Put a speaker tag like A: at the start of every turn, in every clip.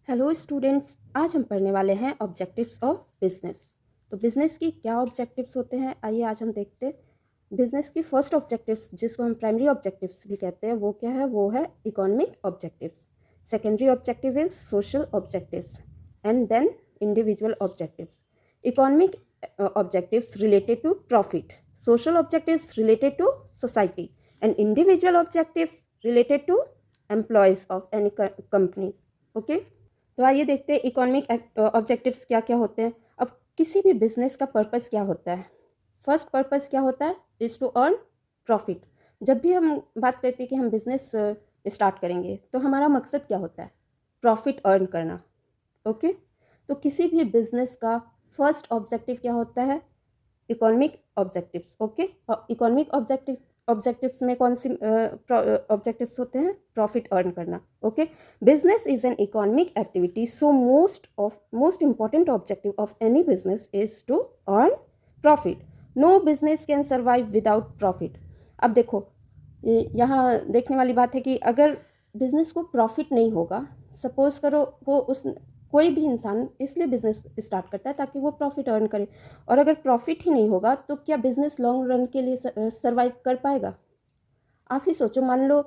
A: Hello students, आज हम पढ़ने वाले हैं ऑब्जेक्टिव्स ऑफ बिजनेस। तो बिजनेस की क्या ऑब्जेक्टिव्स होते हैं, आइए आज हम देखते हैं। बिजनेस की फर्स्ट ऑब्जेक्टिव्स, जिसको हम प्राइमरी ऑब्जेक्टिव्स भी कहते हैं, वो क्या है? वो है economic objectives. Secondary objective is social objectives and then individual objectives. Economic objectives related to profit, social objectives related to society and individual objectives related to employees of any companies. Okay, तो आइए देखते हैं economic objectives क्या क्या होते हैं। अब किसी भी बिजनेस का पर्पस क्या होता है? फर्स्ट पर्पस क्या होता है? Is to earn profit. जब भी हम बात करते हैं कि हम बिजनेस स्टार्ट करेंगे, तो हमारा मकसद क्या होता है? प्रॉफिट अर्न करना। ओके, तो किसी भी बिजनेस का फर्स्ट ऑब्जेक्टिव क्या होता है? Economic objectives. ओके, और इकोनॉमिक ऑब्जेक्टिव्स में कौन सी ऑब्जेक्टिव्स होते हैं? प्रॉफिट अर्न करना। Okay, business is an economic activity, so most important objective of any business is to earn profit. No business can survive without profit. अब देखो, यहाँ देखने वाली बात है कि अगर बिजनेस को प्रॉफिट नहीं होगा, सपोज करो वो उस कोई भी इंसान इसलिए बिजनेस स्टार्ट करता है ताकि वो प्रॉफिट अर्न करे, और अगर प्रॉफिट ही नहीं होगा तो क्या बिजनेस लॉन्ग रन के लिए सर्वाइव कर पाएगा? आप ही सोचो, मान लो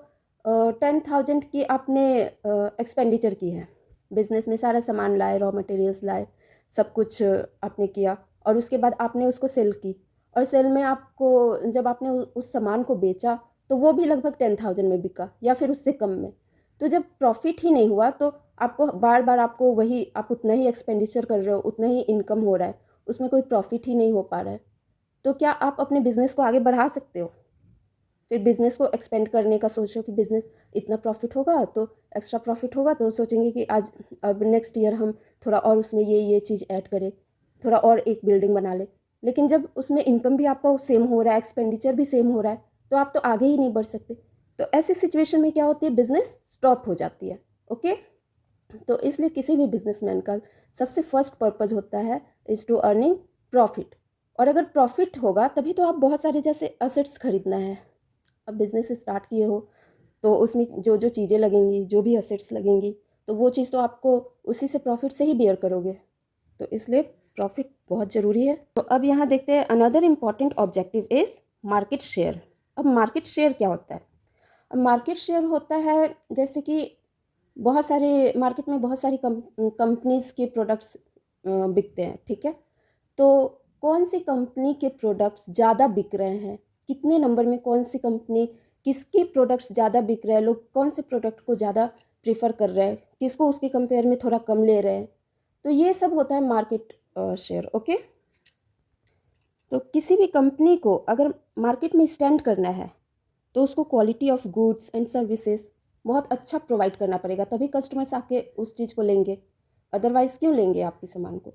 A: 10,000 की आपने एक्सपेंडिचर की है, बिजनेस में सारा सामान लाए, रॉ मटेरियल्स लाए, सब कुछ आपने किया, और उसके बाद आपने उसको सेल की, और सेल में आपको जब आपने उस सामान को बेचा तो वो भी लगभग 10,000 में बिका या फिर उससे कम में। तो जब प्रॉफिट ही नहीं हुआ तो आपको बार बार आपको वही, आप उतना ही एक्सपेंडिचर कर रहे हो, उतना ही इनकम हो रहा है, उसमें कोई प्रॉफिट ही नहीं हो पा रहा है, तो क्या आप अपने बिजनेस को आगे बढ़ा सकते हो? फिर बिजनेस को एक्सपेंड करने का सोचो कि बिजनेस इतना प्रॉफिट होगा, तो एक्स्ट्रा प्रॉफिट होगा तो सोचेंगे कि आज अब नेक्स्ट ईयर हम थोड़ा और उसमें ये चीज़ ऐड करें, थोड़ा और एक बिल्डिंग बना ले। लेकिन जब उसमें इनकम भी आपका सेम हो रहा है, एक्सपेंडिचर भी सेम हो रहा है, तो आप तो आगे ही नहीं बढ़ सकते। तो ऐसी सिचुएशन में क्या होती है? बिजनेस स्टॉप हो जाती है। ओके, तो इसलिए किसी भी बिजनेसमैन का सबसे फर्स्ट पर्पज़ होता है इज़ टू अर्निंग प्रॉफिट। और अगर प्रॉफिट होगा तभी तो आप बहुत सारे जैसे असेट्स खरीदना है, अब बिज़नेस स्टार्ट किए हो तो उसमें जो जो चीज़ें लगेंगी, जो भी असेट्स लगेंगी, तो वो चीज़ तो आपको उसी से प्रॉफिट से ही बेयर करोगे, तो इसलिए प्रॉफिट बहुत ज़रूरी है। तो अब यहाँ देखते हैं, another important objective is market share. अब मार्केट शेयर क्या होता है? अब मार्केट शेयर होता है जैसे कि बहुत सारे मार्केट में बहुत सारी कंपनीज़ के प्रोडक्ट्स बिकते हैं, ठीक है? तो कौन सी कंपनी के प्रोडक्ट्स ज़्यादा बिक रहे हैं, कितने नंबर में कौन सी कंपनी, किसके प्रोडक्ट्स ज़्यादा बिक रहे हैं, लोग कौन से प्रोडक्ट को ज़्यादा प्रीफर कर रहे हैं, किसको उसके कंपेयर में थोड़ा कम ले रहे हैं, तो ये सब होता है मार्केट शेयर। ओके, तो किसी भी कंपनी को अगर मार्केट में स्टैंड करना है तो उसको quality of goods and services बहुत अच्छा प्रोवाइड करना पड़ेगा, तभी कस्टमर्स आके उस चीज़ को लेंगे, अदरवाइज़ क्यों लेंगे आपके सामान को?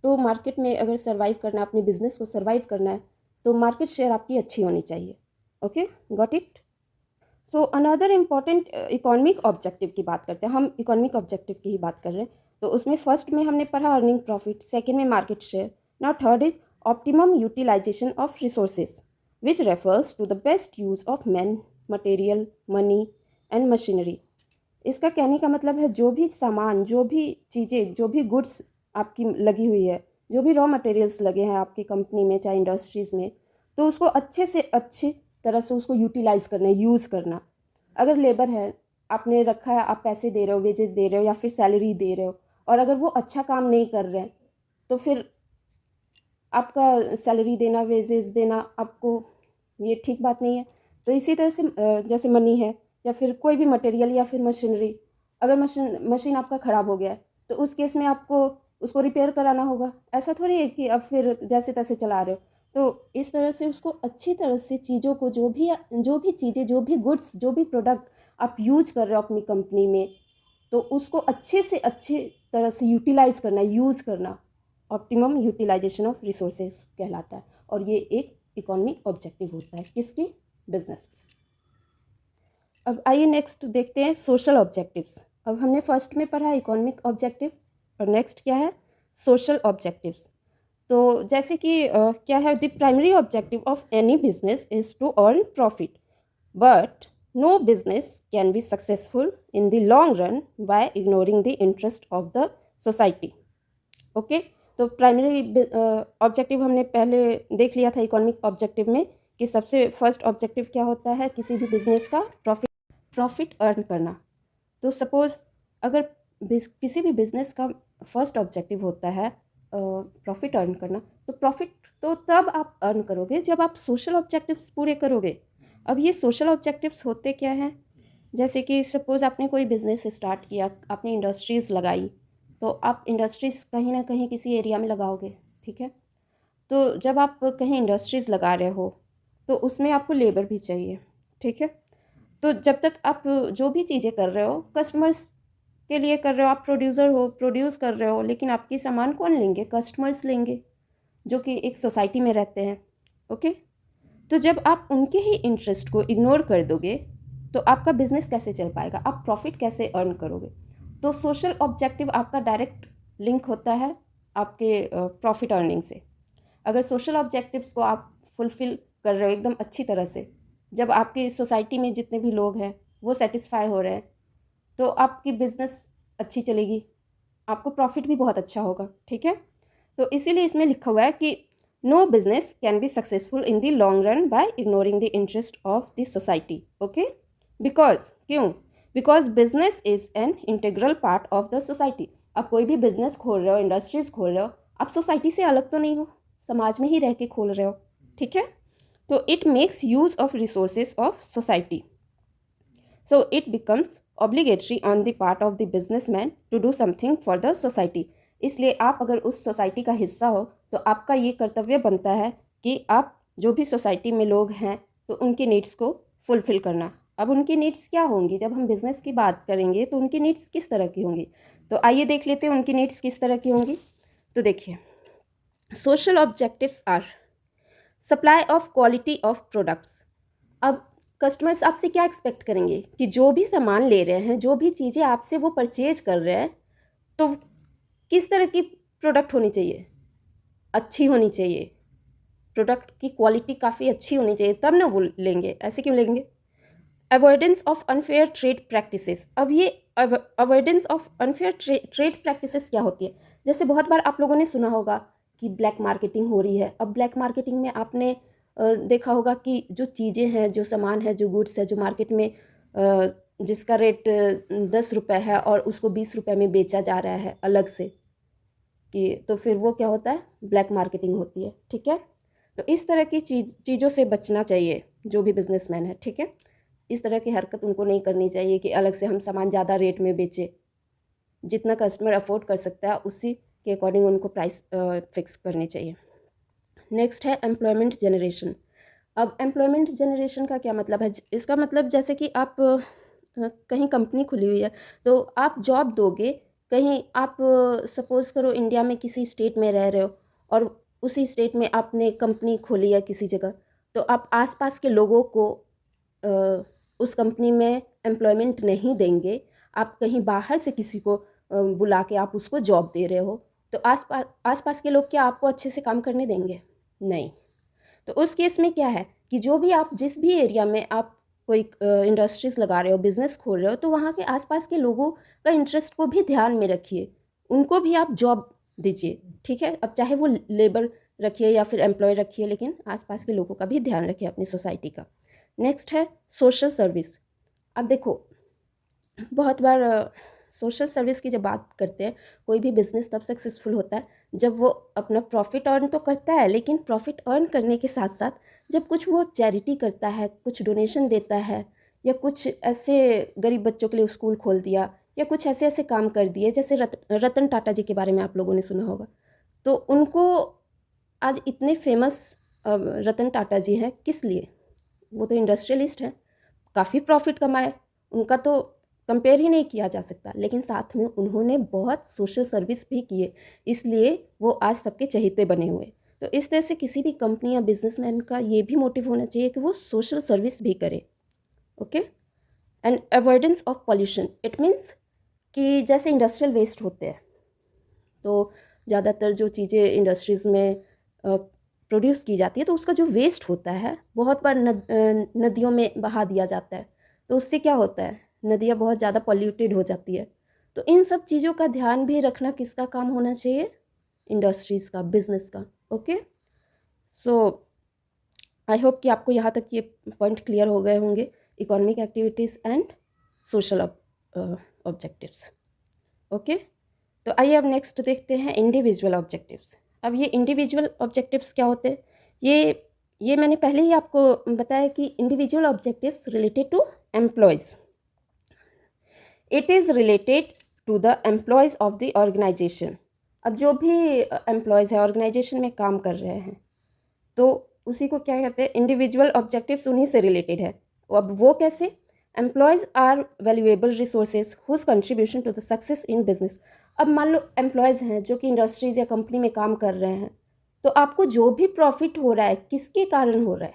A: तो मार्केट में अगर सर्वाइव करना है, अपने बिजनेस को सर्वाइव करना है, तो मार्केट शेयर आपकी अच्छी होनी चाहिए। Okay, got it? So another important economic objective की बात करते हैं, हम इकोनॉमिक ऑब्जेक्टिव की ही बात कर रहे हैं। तो उसमें फर्स्ट में हमने पढ़ा अर्निंग प्रॉफिट, सेकेंड में market share, now third is optimum utilization of resources which refers to the best use of man, material, money and machinery. इसका कहने का मतलब है, जो भी सामान, जो भी चीज़ें, जो भी गुड्स आपकी लगी हुई है, जो भी रॉ मटेरियल्स लगे हैं आपकी कंपनी में चाहे इंडस्ट्रीज़ में, तो उसको अच्छे से अच्छी तरह से उसको यूटिलाइज़ करना है, यूज़ करना। अगर लेबर है, आपने रखा है, आप पैसे दे रहे हो, वेजेस दे रहे हो या फिर सैलरी दे रहे हो, और अगर वो अच्छा काम नहीं कर रहे हैं तो फिर आपका सैलरी देना, वेजेस देना, आपको ये ठीक बात नहीं है। तो इसी तरह से जैसे मनी है या फिर कोई भी मटेरियल या फिर मशीनरी, अगर मशीन आपका ख़राब हो गया है तो उस केस में आपको उसको रिपेयर कराना होगा। ऐसा थोड़ी है कि अब फिर जैसे तैसे चला रहे हो। तो इस तरह से उसको अच्छी तरह से चीज़ों को, जो भी चीज़ें, जो भी गुड्स, जो भी प्रोडक्ट आप यूज कर रहे हो अपनी कंपनी में, तो उसको अच्छे से अच्छी तरह से यूटिलाइज़ करना, यूज़ करना, ऑप्टिमम यूटिलाइजेशन ऑफ रिसोर्सेज कहलाता है। और ये एक इकोनॉमिक ऑब्जेक्टिव होता है किसके? बिजनेस के। अब आइए नेक्स्ट देखते हैं सोशल ऑब्जेक्टिव्स। अब हमने फर्स्ट में पढ़ा इकोनॉमिक ऑब्जेक्टिव, और नेक्स्ट क्या है? Social objectives. तो जैसे कि क्या है, the primary objective of any business is to earn profit, but no business can be successful in the long run by ignoring the interest of the society. Okay, तो primary objective हमने पहले देख लिया था इकोनॉमिक ऑब्जेक्टिव में कि सबसे first objective क्या होता है, किसी भी बिजनेस का प्रॉफिट अर्न करना। तो सपोज़ अगर किसी भी बिज़नेस का फर्स्ट ऑब्जेक्टिव होता है प्रॉफिट अर्न करना, तो प्रॉफिट तो तब आप अर्न करोगे जब आप सोशल ऑब्जेक्टिव्स पूरे करोगे। अब ये सोशल ऑब्जेक्टिव्स होते क्या हैं, जैसे कि सपोज़ आपने कोई बिज़नेस स्टार्ट किया, आपने इंडस्ट्रीज़ लगाई, तो आप इंडस्ट्रीज़ कहीं ना कहीं किसी एरिया में लगाओगे, ठीक है। तो जब आप कहीं इंडस्ट्रीज़ लगा रहे हो तो उसमें आपको लेबर भी चाहिए, ठीक है। तो जब तक आप जो भी चीज़ें कर रहे हो कस्टमर्स के लिए कर रहे हो, आप प्रोड्यूसर हो, प्रोड्यूस कर रहे हो, लेकिन आपकी सामान कौन लेंगे, कस्टमर्स लेंगे जो कि एक सोसाइटी में रहते हैं। ओके, तो जब आप उनके ही इंटरेस्ट को इग्नोर कर दोगे तो आपका बिजनेस कैसे चल पाएगा, आप प्रॉफिट कैसे अर्न करोगे। तो सोशल ऑब्जेक्टिव आपका डायरेक्ट लिंक होता है आपके प्रॉफिट अर्निंग से। अगर सोशल ऑब्जेक्टिव्स को आप फुलफ़िल कर रहे हो एकदम अच्छी तरह से, जब आपकी सोसाइटी में जितने भी लोग हैं वो सेटिस्फाई हो रहे हैं, तो आपकी बिज़नेस अच्छी चलेगी, आपको प्रॉफिट भी बहुत अच्छा होगा, ठीक है। तो इसीलिए इसमें लिखा हुआ है कि no business can be successful in the long run by ignoring the interest of the society. Okay, because क्यों, because business is an integral part of the society. आप कोई भी बिजनेस खोल रहे हो, इंडस्ट्रीज़ खोल रहे हो, आप सोसाइटी से अलग तो नहीं हो, समाज में ही रह के खोल रहे हो, ठीक है। तो it makes use of resources of society, so it becomes obligatory on the part of the businessman to do something for the society। इसलिए आप अगर उस सोसाइटी का हिस्सा हो तो आपका ये कर्तव्य बनता है कि आप जो भी सोसाइटी में लोग हैं तो उनकी नीड्स को फुलफ़िल करना। अब उनकी नीड्स क्या होंगी, जब हम बिज़नेस की बात करेंगे तो उनकी नीड्स किस तरह की होंगी, तो आइए देख लेते हैं उनकी नीड्स किस तरह की होंगी। तो देखिए, social objectives are supply of quality of products. अब कस्टमर्स आपसे क्या एक्सपेक्ट करेंगे कि जो भी सामान ले रहे हैं, जो भी चीज़ें आपसे वो परचेज कर रहे हैं, तो किस तरह की प्रोडक्ट होनी चाहिए, अच्छी होनी चाहिए, प्रोडक्ट की क्वालिटी काफ़ी अच्छी होनी चाहिए, तब ना वो लेंगे, ऐसे क्यों लेंगे। Avoidance of unfair trade practices. अब ये avoidance of unfair trade practices क्या होती है, जैसे बहुत बार आप लोगों ने सुना होगा कि ब्लैक मार्केटिंग हो रही है। अब ब्लैक मार्केटिंग में आपने देखा होगा कि जो चीज़ें हैं, जो सामान है, जो गुड्स है, जो मार्केट में जिसका रेट 10 रुपये है और उसको 20 रुपये में बेचा जा रहा है अलग से, कि तो फिर वो क्या होता है, ब्लैक मार्केटिंग होती है, ठीक है। तो इस तरह की चीज़ों से बचना चाहिए जो भी बिजनेसमैन है, ठीक है। इस तरह की हरकत उनको नहीं करनी चाहिए कि अलग से हम सामान ज़्यादा रेट में बेचें। जितना कस्टमर अफोर्ड कर सकता है उसी के अकॉर्डिंग उनको प्राइस फिक्स करनी चाहिए। नेक्स्ट है एम्प्लॉयमेंट जनरेशन। अब एम्प्लॉयमेंट जनरेशन का क्या मतलब है, इसका मतलब जैसे कि आप कहीं कंपनी खुली हुई है तो आप जॉब दोगे कहीं, आप सपोज़ करो इंडिया में किसी स्टेट में रह रहे हो और उसी स्टेट में आपने कंपनी खोली है किसी जगह, तो आप आसपास के लोगों को उस कंपनी में एम्प्लॉयमेंट नहीं देंगे। आप कहीं बाहर से किसी को बुला के आप उसको जॉब दे रहे हो, तो आसपास के लोग क्या आपको अच्छे से काम करने देंगे, नहीं। तो उस केस में क्या है कि जो भी आप जिस भी एरिया में आप कोई इंडस्ट्रीज़ लगा रहे हो, बिज़नेस खोल रहे हो, तो वहाँ के आसपास के लोगों का इंटरेस्ट को भी ध्यान में रखिए, उनको भी आप जॉब दीजिए, ठीक है। अब चाहे वो लेबर रखिए या फिर एम्प्लॉय रखिए, लेकिन आसपास के लोगों का भी ध्यान रखिए अपनी सोसाइटी का। नेक्स्ट है सोशल सर्विस। अब देखो, बहुत बार सोशल सर्विस की जब बात करते हैं, कोई भी बिज़नेस तब सक्सेसफुल होता है जब वो अपना प्रॉफिट अर्न तो करता है, लेकिन प्रॉफिट अर्न करने के साथ साथ जब कुछ वो चैरिटी करता है, कुछ डोनेशन देता है, या कुछ ऐसे गरीब बच्चों के लिए स्कूल खोल दिया, या कुछ ऐसे ऐसे काम कर दिए, जैसे रतन टाटा जी के बारे में आप लोगों ने सुना होगा। तो उनको आज इतने फेमस रतन टाटा जी हैं किस लिए, वो तो इंडस्ट्रियलिस्ट हैं, काफ़ी प्रॉफिट कमाए, उनका तो कंपेयर ही नहीं किया जा सकता, लेकिन साथ में उन्होंने बहुत सोशल सर्विस भी किए, इसलिए वो आज सबके चहेते बने हुए। तो इस तरह से किसी भी कंपनी या बिजनेसमैन का ये भी मोटिव होना चाहिए कि वो सोशल सर्विस भी करे। Okay, and avoidance of pollution, it means कि जैसे इंडस्ट्रियल वेस्ट होते हैं, तो ज़्यादातर जो चीज़ें इंडस्ट्रीज़ में प्रोड्यूस की जाती है तो उसका जो वेस्ट होता है बहुत बार नदियों में बहा दिया जाता है। तो उससे क्या होता है, नदियाँ बहुत ज़्यादा पॉल्यूटेड हो जाती है। तो इन सब चीज़ों का ध्यान भी रखना किसका काम होना चाहिए, इंडस्ट्रीज़ का, बिजनेस का। ओके, सो आई होप कि आपको यहाँ तक ये पॉइंट क्लियर हो गए होंगे, economic activities and social objectives. Okay, तो आइए अब नेक्स्ट देखते हैं इंडिविजुअल ऑब्जेक्टिव्स। अब ये इंडिविजुअल ऑब्जेक्टिव्स क्या होते हैं, ये मैंने पहले ही आपको बताया कि individual objectives related to employees, it is related to the employees of the organization. अब जो भी एम्प्लॉयज़ है ऑर्गेनाइजेशन में काम कर रहे हैं, तो उसी को क्या कहते हैं, इंडिविजुअल ऑब्जेक्टिव्स उन्हीं से रिलेटेड है। अब वो कैसे, employees are valuable resources whose contribution to the success in business. अब मान लो एम्प्लॉयज़ हैं जो कि इंडस्ट्रीज या कंपनी में काम कर रहे हैं, तो आपको जो भी प्रॉफिट हो रहा है किसके कारण हो रहा है,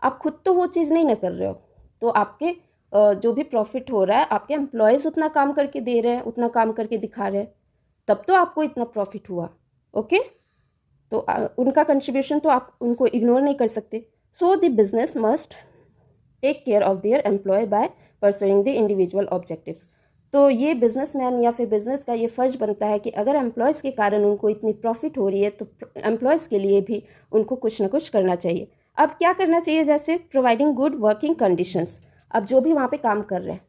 A: आप खुद तो वो चीज़ नहीं ना कर रहे हो, तो आपके जो भी प्रॉफिट हो रहा है आपके एम्प्लॉयज़ उतना काम करके दे रहे हैं, उतना काम करके दिखा रहे हैं, तब तो आपको इतना प्रॉफिट हुआ। ओके, तो उनका कंट्रीब्यूशन तो आप उनको इग्नोर नहीं कर सकते। So the business must take care of their employee by pursuing the individual objectives. तो ये बिजनेसमैन या फिर बिजनेस का ये फ़र्ज बनता है कि अगर एम्प्लॉयज़ के कारण उनको इतनी प्रॉफिट हो रही है तो एम्प्लॉयज़ के लिए भी उनको कुछ ना कुछ करना चाहिए। अब क्या करना चाहिए, जैसे प्रोवाइडिंग गुड वर्किंग कंडीशंस। अब जो भी वहाँ पे काम कर रहे हैं,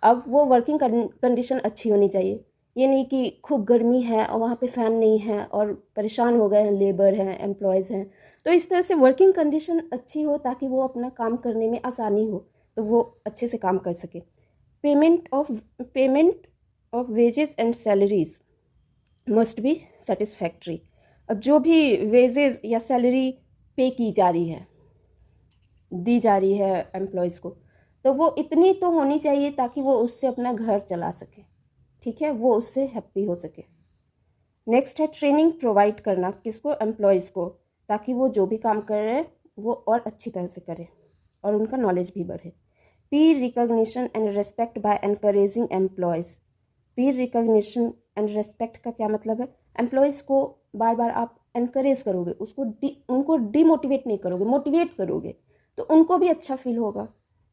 A: अब वो वर्किंग कंडीशन अच्छी होनी चाहिए। ये नहीं कि खूब गर्मी है और वहाँ पे फ़ैन नहीं है और परेशान हो गए हैं, लेबर हैं, एम्प्लॉयज़ हैं। तो इस तरह से वर्किंग कंडीशन अच्छी हो ताकि वो अपना काम करने में आसानी हो, तो वो अच्छे से काम कर सके। Payment of wages and salaries must be satisfactory. अब जो भी वेजेस या सैलरी पे की जा रही है, दी जा रही है एम्प्लॉयज़ को, तो वो इतनी तो होनी चाहिए ताकि वो उससे अपना घर चला सके, ठीक है, वो उससे हैप्पी हो सके। नेक्स्ट है ट्रेनिंग प्रोवाइड करना, किसको, एम्प्लॉयज़ को, ताकि वो जो भी काम कर रहे हैं वो और अच्छी तरह से करें और उनका नॉलेज भी बढ़े। Peer recognition and respect by encouraging employees. Peer recognition and respect का क्या मतलब है, एम्प्लॉयज़ को बार बार आप एनकरेज करोगे, उनको डीमोटिवेट नहीं करोगे, मोटिवेट करोगे, तो उनको भी अच्छा फील होगा।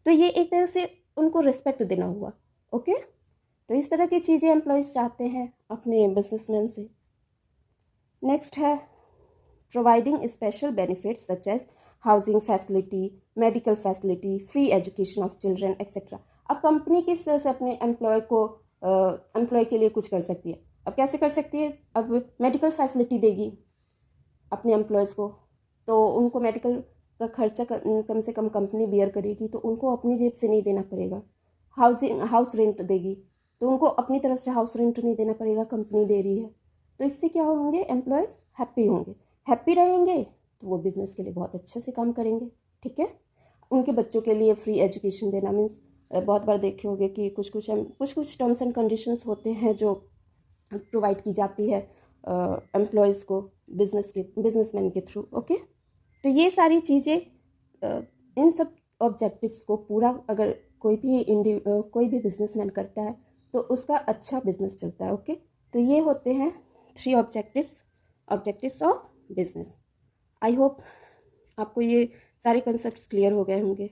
A: तो ये एक तरह से उनको रिस्पेक्ट देना हुआ। ओके, तो इस तरह की चीज़ें एम्प्लॉयज़ चाहते हैं अपने बिजनेसमैन से। नेक्स्ट है providing special benefits such as housing facility, medical facility, free education of children etcetera. अब कंपनी किस तरह से अपने एम्प्लॉय के लिए कुछ कर सकती है, अब कैसे कर सकती है, अब मेडिकल फैसिलिटी देगी अपने एम्प्लॉयज़ को, तो उनको मेडिकल का खर्चा कम से कम कंपनी बियर करेगी, तो उनको अपनी जेब से नहीं देना पड़ेगा। हाउस रेंट देगी, तो उनको अपनी तरफ से हाउस रेंट नहीं देना पड़ेगा, कंपनी दे रही है। तो इससे क्या होंगे, एम्प्लॉयज़ हैप्पी होंगे, हैप्पी रहेंगे तो वो बिज़नेस के लिए बहुत अच्छे से काम करेंगे। ठीक है, उनके बच्चों के लिए फ्री एजुकेशन देना मीन्स, बहुत बार देखे होंगे कि कुछ कुछ टर्म्स एंड कंडीशंस होते हैं जो प्रोवाइड की जाती है एम्प्लॉयज़ को बिजनेसमैन के थ्रू। ओके, तो ये सारी चीज़ें, इन सब ऑब्जेक्टिव्स को पूरा अगर कोई भी बिजनेसमैन करता है तो उसका अच्छा बिजनेस चलता है। ओके, तो ये होते हैं 3 objectives of business. I hope आपको ये सारे कंसेप्ट्स क्लियर हो गए होंगे।